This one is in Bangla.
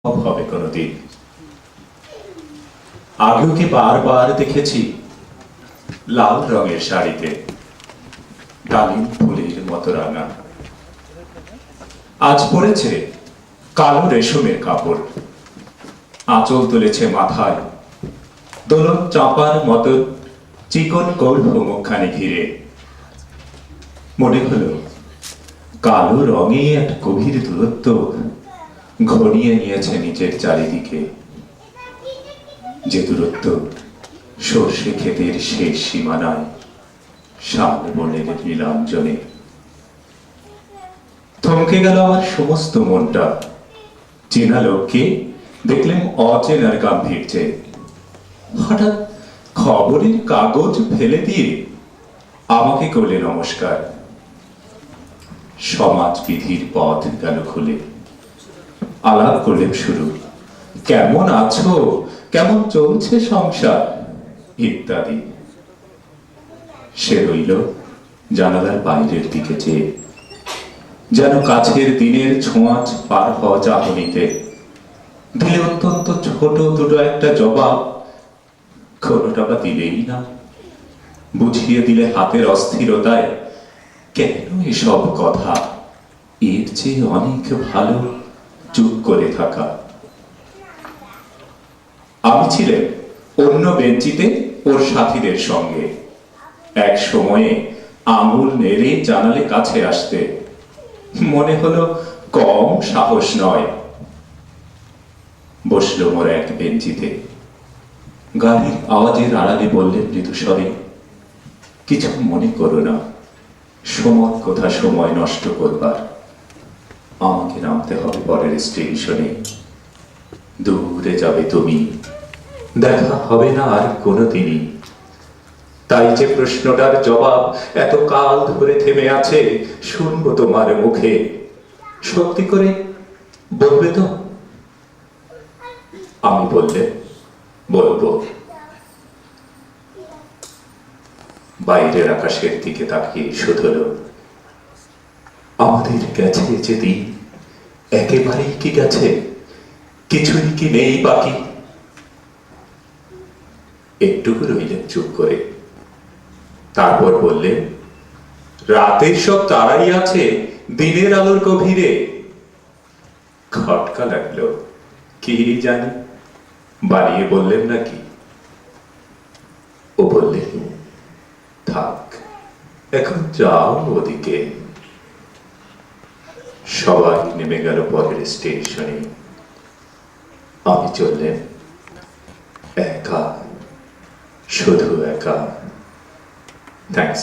হবে কোনোদিন। আগেও কি বারবার দেখেছি লাল রঙের শাড়িতে ডালিম ফুলের মতো রাঙা, আজ পরেছে কালো রেশমের কাপড়, আঁচল তুলেছে মাথায় দোলন চাপার মতো চিকন গৌর মুখখানি ঘিরে। মনে হলো কালো রঙে এক গভীর দূরত্ব ঘনিয়ে নিয়েছে নিজের চারিদিকে, যে দূরত্ব সর্ষে ক্ষেতের শেষ সীমানায় শাল বনের নীলাঞ্জনে। থমকে গেল আমার সমস্ত মনটা। চেনা লোককে দেখলেন অচেনার গাম্ভীর্যে। হঠাৎ খবরের কাগজ ফেলে দিয়ে আমাকে করলে নমস্কার। সমাজ বিধির পথ গেল খুলে। আলাপ করলেন শুরু, কেমন আছো, কেমন চলছে সংসার ইত্যাদি। সে রইল জানালার বাইরের দিকে চেয়ে, যেন কাছের দিনের ছোঁয়াচ পার হওয়া চাহনিতে। দিলে অত্যন্ত ছোট দুটো একটা জবাব, কোনোটা বা দিলেই না। বুঝিয়ে দিলে হাতের অস্থিরতায়, কেন এসব কথা, এর চেয়ে অনেক ভালো চুপ করে থাকা। আমি ছিলেন অন্য বেঞ্চিতে ওর সাথীদের সঙ্গে। এক সময়ে আঙুল নেড়ে জানালে কাছে আসতে মনে হলো কম সাহস নয়। বসলো মোর এক বেঞ্চিতে। গাড়ির আওয়াজের আড়ালে বললেন মৃদুস্বরে, কিছু মনে করো না, সময় কোথা সময় নষ্ট করবার। আমাকে নামতে হবে পরের স্টেশনে, দূরে যাবে তুমি, দেখা হবে না আর কোনোদিনই। তাই যে প্রশ্নটার জবাব এত কাল ধরে থেমে আছে, শুনবো তোমার মুখে। সত্যি করে বলবে তো? আমি বললে বলবো। বাইরের আকাশের দিকে তাকিয়ে শুধলো, আমাদের গেছে যে দিন একেবারেই কি গেছে, কিছুই কি নেই বাকি? একটুকু রইলেন চুপ করে, তারপর বললেন, রাতের সব তারাই আছে দিনের আলোর গভীরে। খটকা লাগলো, কি জানি বানিয়ে বললেন নাকি। ও বললে, থাক এখন যাও ওদিকে। সবাই নেমে গেল পরের স্টেশনে। আমি চললেন একা, শুধু একা। থ্যাংকস।